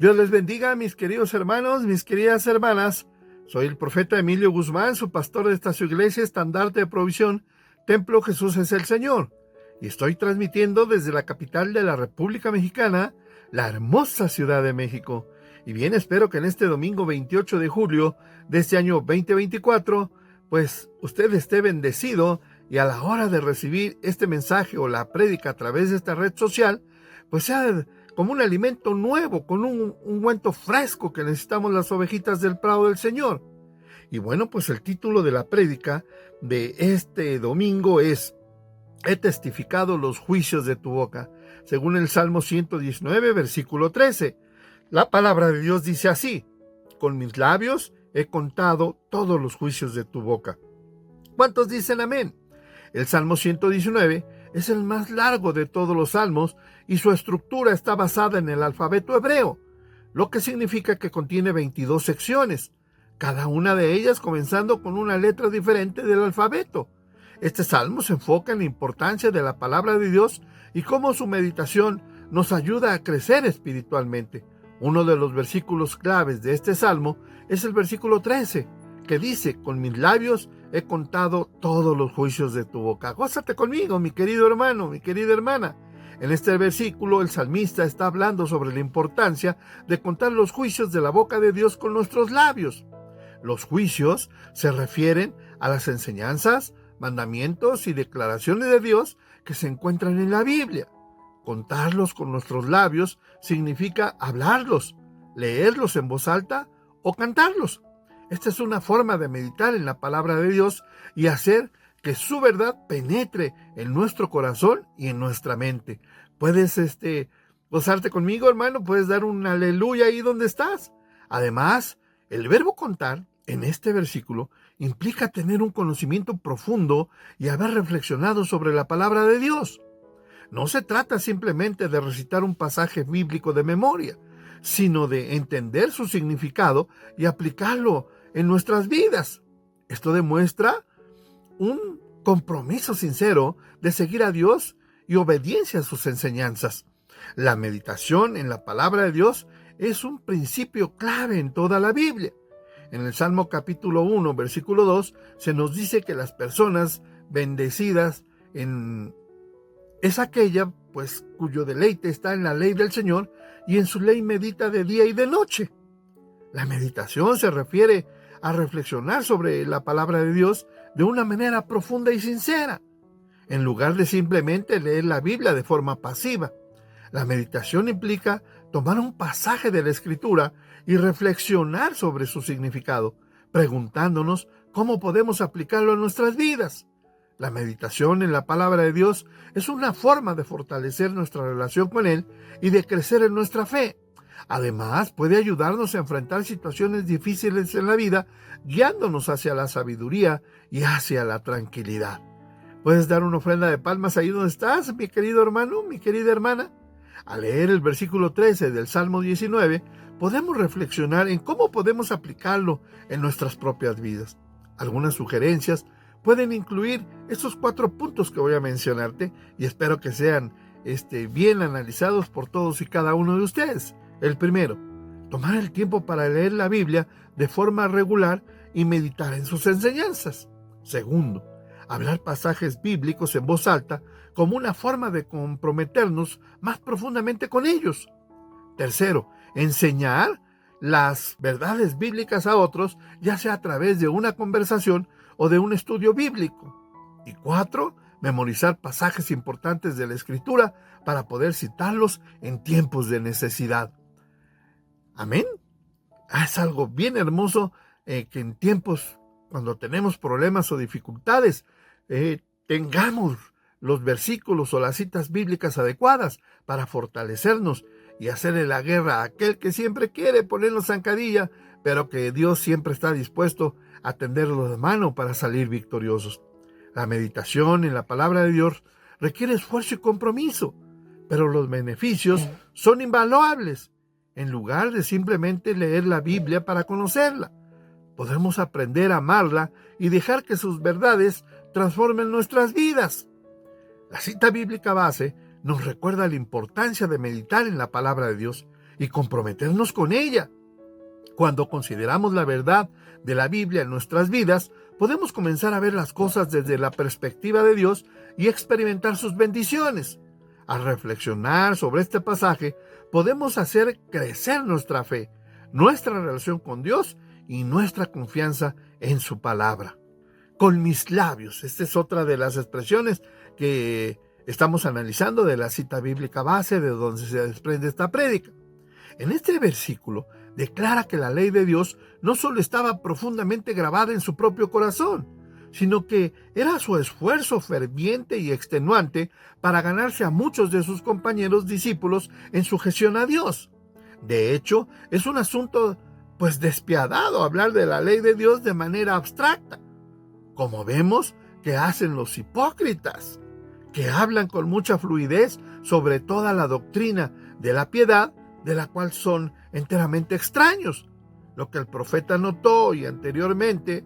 Dios les bendiga, mis queridos hermanos, mis queridas hermanas. Soy el profeta Emilio Guzmán, su pastor de esta su iglesia, Estandarte de Provisión, Templo Jesús es el Señor. Y estoy transmitiendo desde la capital de la República Mexicana, la hermosa Ciudad de México. Y bien, espero que en este domingo 28 de julio de este año 2024, pues usted esté bendecido y a la hora de recibir este mensaje o la prédica a través de esta red social, pues sea como un alimento nuevo, con un ungüento fresco que necesitamos las ovejitas del prado del Señor. Y bueno, pues el título de la prédica de este domingo es: He testificado los juicios de tu boca, según el Salmo 119, versículo 13. La palabra de Dios dice así: con mis labios he contado todos los juicios de tu boca. ¿Cuántos dicen amén? El Salmo 119 es el más largo de todos los salmos y su estructura está basada en el alfabeto hebreo, lo que significa que contiene 22 secciones, cada una de ellas comenzando con una letra diferente del alfabeto. Este salmo se enfoca en la importancia de la palabra de Dios y cómo su meditación nos ayuda a crecer espiritualmente. Uno de los versículos claves de este salmo es el versículo 13, que dice: con mis labios he contado todos los juicios de tu boca. Gózate conmigo, mi querido hermano, mi querida hermana. En este versículo el salmista está hablando sobre la importancia de contar los juicios de la boca de Dios con nuestros labios. Los juicios se refieren a las enseñanzas, mandamientos y declaraciones de Dios que se encuentran en la Biblia. Contarlos con nuestros labios significa hablarlos, leerlos en voz alta o cantarlos. Esta es una forma de meditar en la palabra de Dios y hacer que su verdad penetre en nuestro corazón y en nuestra mente. Puedes gozarte conmigo, hermano, puedes dar un aleluya ahí donde estás. Además, el verbo contar en este versículo implica tener un conocimiento profundo y haber reflexionado sobre la palabra de Dios. No se trata simplemente de recitar un pasaje bíblico de memoria, sino de entender su significado y aplicarlo en nuestras vidas. Esto demuestra un compromiso sincero de seguir a Dios y obediencia a sus enseñanzas. La meditación en la palabra de Dios es un principio clave en toda la Biblia. En el Salmo capítulo 1, versículo 2, se nos dice que las personas bendecidas es aquella, pues, cuyo deleite está en la ley del Señor y en su ley medita de día y de noche. La meditación se refiere a reflexionar sobre la palabra de Dios de una manera profunda y sincera, en lugar de simplemente leer la Biblia de forma pasiva. La meditación implica tomar un pasaje de la Escritura y reflexionar sobre su significado, preguntándonos cómo podemos aplicarlo en nuestras vidas. La meditación en la palabra de Dios es una forma de fortalecer nuestra relación con Él y de crecer en nuestra fe. Además, puede ayudarnos a enfrentar situaciones difíciles en la vida, guiándonos hacia la sabiduría y hacia la tranquilidad. ¿Puedes dar una ofrenda de palmas ahí donde estás, mi querido hermano, mi querida hermana? Al leer el versículo 13 del Salmo 19, podemos reflexionar en cómo podemos aplicarlo en nuestras propias vidas. Algunas sugerencias pueden incluir estos 4 puntos que voy a mencionarte y espero que sean bien analizados por todos y cada uno de ustedes. El primero, tomar el tiempo para leer la Biblia de forma regular y meditar en sus enseñanzas. Segundo, hablar pasajes bíblicos en voz alta como una forma de comprometernos más profundamente con ellos. Tercero, enseñar las verdades bíblicas a otros, ya sea a través de una conversación o de un estudio bíblico. Y 4, memorizar pasajes importantes de la Escritura para poder citarlos en tiempos de necesidad. Amén. Es algo bien hermoso que en tiempos cuando tenemos problemas o dificultades, tengamos los versículos o las citas bíblicas adecuadas para fortalecernos y hacerle la guerra a aquel que siempre quiere ponernos zancadilla, pero que Dios siempre está dispuesto a tenderlo de mano para salir victoriosos. La meditación en la palabra de Dios requiere esfuerzo y compromiso, pero los beneficios son invaluables. En lugar de simplemente leer la Biblia para conocerla, podemos aprender a amarla y dejar que sus verdades transformen nuestras vidas. La cita bíblica base nos recuerda la importancia de meditar en la palabra de Dios y comprometernos con ella. Cuando consideramos la verdad de la Biblia en nuestras vidas, podemos comenzar a ver las cosas desde la perspectiva de Dios y experimentar sus bendiciones. Al reflexionar sobre este pasaje, podemos hacer crecer nuestra fe, nuestra relación con Dios y nuestra confianza en su palabra. Con mis labios, esta es otra de las expresiones que estamos analizando de la cita bíblica base de donde se desprende esta prédica. En este versículo declara que la ley de Dios no solo estaba profundamente grabada en su propio corazón, sino que era su esfuerzo ferviente y extenuante para ganarse a muchos de sus compañeros discípulos en sujeción a Dios. De hecho, es un asunto despiadado hablar de la ley de Dios de manera abstracta, como vemos que hacen los hipócritas, que hablan con mucha fluidez sobre toda la doctrina de la piedad, de la cual son enteramente extraños. Lo que el profeta notó y anteriormente,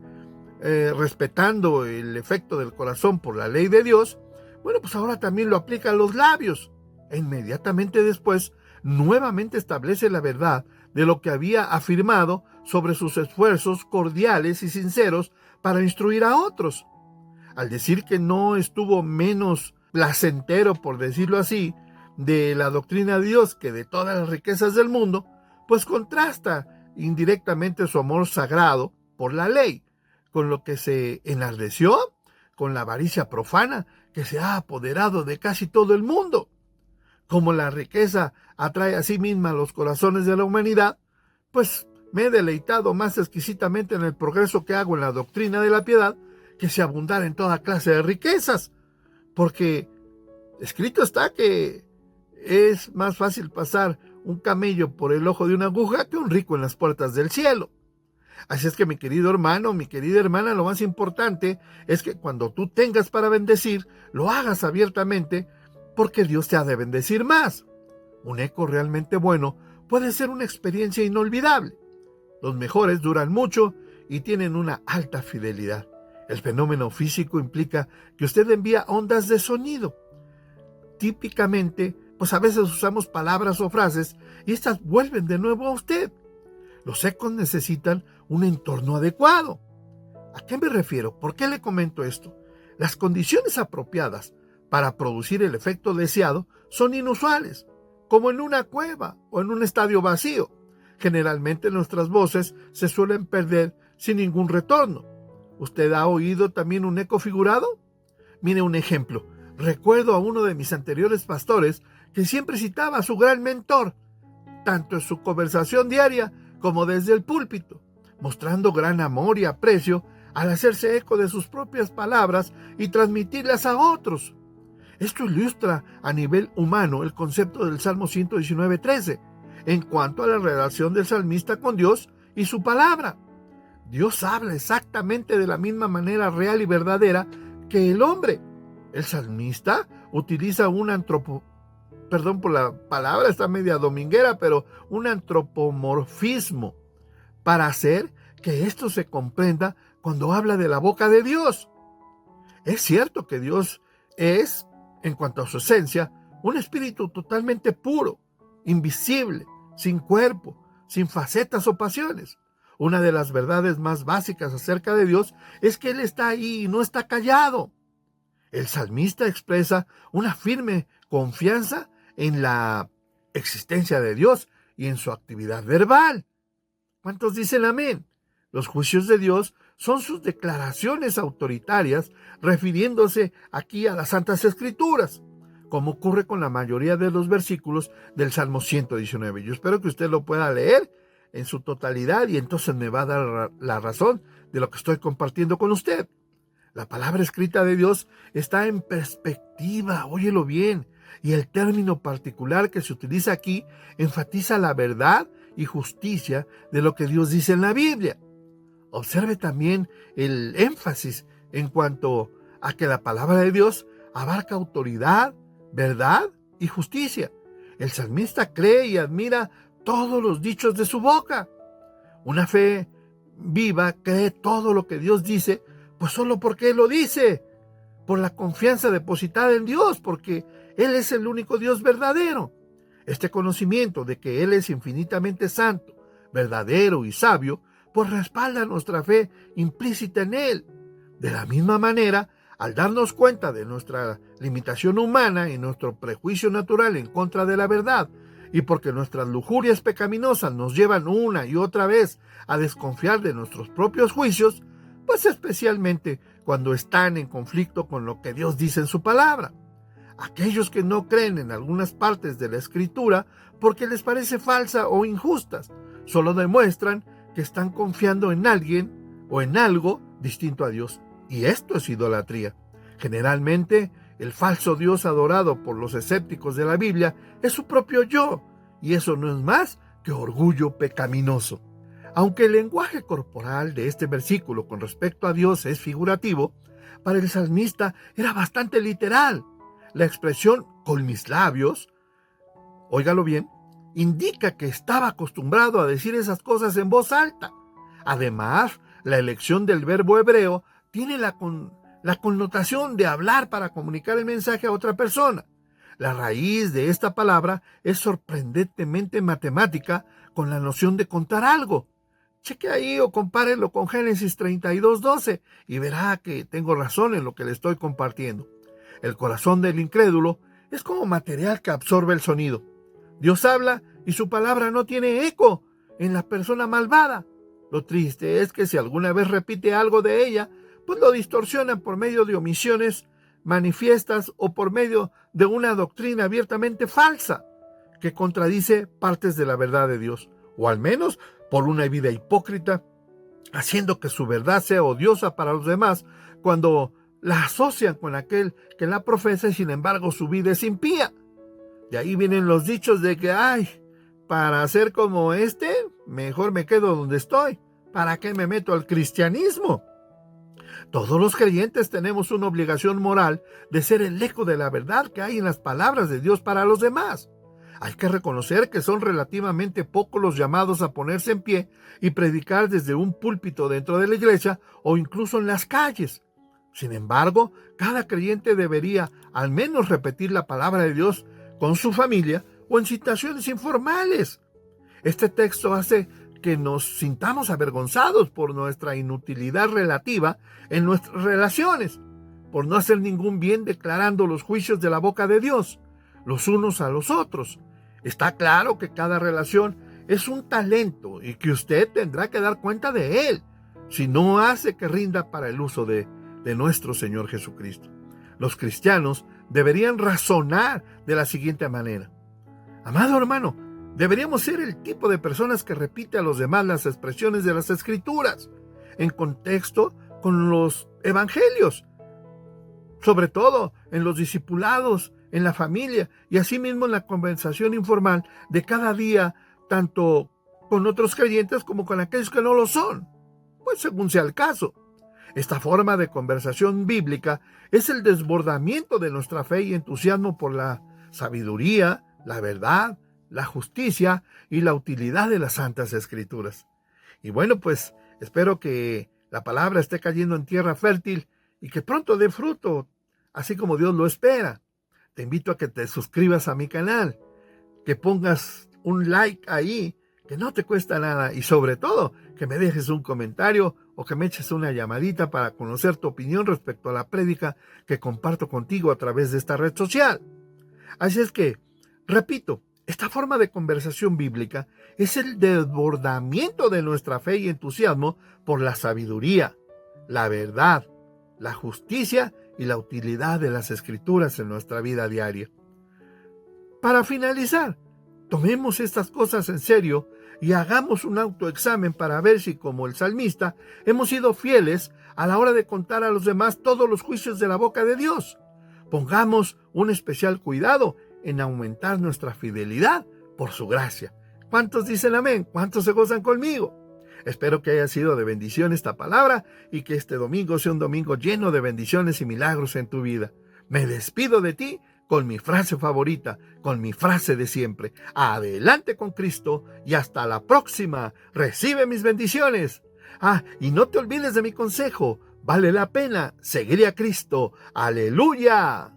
respetando el efecto del corazón por la ley de Dios, ahora también lo aplica a los labios. E inmediatamente después, nuevamente establece la verdad de lo que había afirmado sobre sus esfuerzos cordiales y sinceros para instruir a otros. Al decir que no estuvo menos placentero, por decirlo así, de la doctrina de Dios que de todas las riquezas del mundo, contrasta indirectamente su amor sagrado por la ley, con lo que se enardeció con la avaricia profana que se ha apoderado de casi todo el mundo. Como la riqueza atrae a sí misma los corazones de la humanidad, me he deleitado más exquisitamente en el progreso que hago en la doctrina de la piedad que si abundar en toda clase de riquezas, porque escrito está que es más fácil pasar un camello por el ojo de una aguja que un rico en las puertas del cielo. Así es que, mi querido hermano, mi querida hermana, lo más importante es que cuando tú tengas para bendecir, lo hagas abiertamente, porque Dios te ha de bendecir más. Un eco realmente bueno puede ser una experiencia inolvidable. Los mejores duran mucho y tienen una alta fidelidad. El fenómeno físico implica que usted envía ondas de sonido. Típicamente, a veces usamos palabras o frases y estas vuelven de nuevo a usted. Los ecos necesitan un entorno adecuado. ¿A qué me refiero? ¿Por qué le comento esto? Las condiciones apropiadas para producir el efecto deseado son inusuales, como en una cueva o en un estadio vacío. Generalmente nuestras voces se suelen perder sin ningún retorno. ¿Usted ha oído también un eco figurado? Mire un ejemplo. Recuerdo a uno de mis anteriores pastores que siempre citaba a su gran mentor, tanto en su conversación diaria como desde el púlpito, mostrando gran amor y aprecio al hacerse eco de sus propias palabras y transmitirlas a otros. Esto ilustra a nivel humano el concepto del Salmo 119:13 en cuanto a la relación del salmista con Dios y su palabra. Dios habla exactamente de la misma manera real y verdadera que el hombre. El salmista utiliza perdón por la palabra, está media dominguera, pero un antropomorfismo para hacer que esto se comprenda cuando habla de la boca de Dios. Es cierto que Dios es, en cuanto a su esencia, un espíritu totalmente puro, invisible, sin cuerpo, sin facetas o pasiones. Una de las verdades más básicas acerca de Dios es que Él está ahí y no está callado. El salmista expresa una firme confianza en la existencia de Dios y en su actividad verbal. ¿Cuántos dicen amén? Los juicios de Dios son sus declaraciones autoritarias refiriéndose aquí a las Santas Escrituras, como ocurre con la mayoría de los versículos del Salmo 119. Yo espero que usted lo pueda leer en su totalidad y entonces me va a dar la razón de lo que estoy compartiendo con usted. La palabra escrita de Dios está en perspectiva, óyelo bien, y el término particular que se utiliza aquí enfatiza la verdad y justicia de lo que Dios dice en la Biblia. Observe también el énfasis en cuanto a que la palabra de Dios abarca autoridad, verdad y justicia. El salmista cree y admira todos los dichos de su boca. Una fe viva cree todo lo que Dios dice, solo porque Él lo dice, por la confianza depositada en Dios, porque Él es el único Dios verdadero. Este conocimiento de que Él es infinitamente santo, verdadero y sabio, pues respalda nuestra fe implícita en Él. De la misma manera, al darnos cuenta de nuestra limitación humana y nuestro prejuicio natural en contra de la verdad, y porque nuestras lujurias pecaminosas nos llevan una y otra vez a desconfiar de nuestros propios juicios, pues especialmente cuando están en conflicto con lo que Dios dice en su palabra. Aquellos que no creen en algunas partes de la Escritura porque les parece falsa o injustas, solo demuestran que están confiando en alguien o en algo distinto a Dios. Y esto es idolatría. Generalmente, el falso Dios adorado por los escépticos de la Biblia es su propio yo, y eso no es más que orgullo pecaminoso. Aunque el lenguaje corporal de este versículo con respecto a Dios es figurativo, para el salmista era bastante literal. La expresión con mis labios, óigalo bien, indica que estaba acostumbrado a decir esas cosas en voz alta. Además, la elección del verbo hebreo tiene la connotación de hablar para comunicar el mensaje a otra persona. La raíz de esta palabra es sorprendentemente matemática con la noción de contar algo. Cheque ahí o compárelo con Génesis 32:12 y verá que tengo razón en lo que le estoy compartiendo. El corazón del incrédulo es como material que absorbe el sonido. Dios habla y su palabra no tiene eco en la persona malvada. Lo triste es que si alguna vez repite algo de ella, pues lo distorsionan por medio de omisiones manifiestas o por medio de una doctrina abiertamente falsa que contradice partes de la verdad de Dios, o al menos por una vida hipócrita, haciendo que su verdad sea odiosa para los demás cuando la asocian con aquel que la profesa y sin embargo su vida es impía. De ahí vienen los dichos de que, para ser como mejor me quedo donde estoy. ¿Para qué me meto al cristianismo? Todos los creyentes tenemos una obligación moral de ser el eco de la verdad que hay en las palabras de Dios para los demás. Hay que reconocer que son relativamente pocos los llamados a ponerse en pie y predicar desde un púlpito dentro de la iglesia o incluso en las calles. Sin embargo, cada creyente debería al menos repetir la palabra de Dios con su familia o en situaciones informales. Este texto hace que nos sintamos avergonzados por nuestra inutilidad relativa en nuestras relaciones, por no hacer ningún bien declarando los juicios de la boca de Dios, los unos a los otros. Está claro que cada relación es un talento y que usted tendrá que dar cuenta de él, si no hace que rinda para el uso de nuestro Señor Jesucristo. Los cristianos deberían razonar de la siguiente manera. Amado hermano, deberíamos ser el tipo de personas que repite a los demás las expresiones de las Escrituras, en contexto con los evangelios, sobre todo en los discipulados, en la familia y asimismo en la conversación informal de cada día, tanto con otros creyentes como con aquellos que no lo son, pues según sea el caso. Esta forma de conversación bíblica es el desbordamiento de nuestra fe y entusiasmo por la sabiduría, la verdad, la justicia y la utilidad de las Santas Escrituras. Y bueno, pues espero que la palabra esté cayendo en tierra fértil y que pronto dé fruto, así como Dios lo espera. Te invito a que te suscribas a mi canal, que pongas un like ahí, que no te cuesta nada, y sobre todo, que me dejes un comentario o que me eches una llamadita para conocer tu opinión respecto a la prédica que comparto contigo a través de esta red social. Así es que, repito, esta forma de conversación bíblica es el desbordamiento de nuestra fe y entusiasmo por la sabiduría, la verdad, la justicia y la utilidad de las Escrituras en nuestra vida diaria. Para finalizar, tomemos estas cosas en serio y hagamos un autoexamen para ver si, como el salmista, hemos sido fieles a la hora de contar a los demás todos los juicios de la boca de Dios. Pongamos un especial cuidado en aumentar nuestra fidelidad por su gracia. ¿Cuántos dicen amén? ¿Cuántos se gozan conmigo? Espero que haya sido de bendición esta palabra y que este domingo sea un domingo lleno de bendiciones y milagros en tu vida. Me despido de ti con mi frase favorita, con mi frase de siempre. Adelante con Cristo y hasta la próxima. Recibe mis bendiciones. Y no te olvides de mi consejo. Vale la pena seguir a Cristo. ¡Aleluya!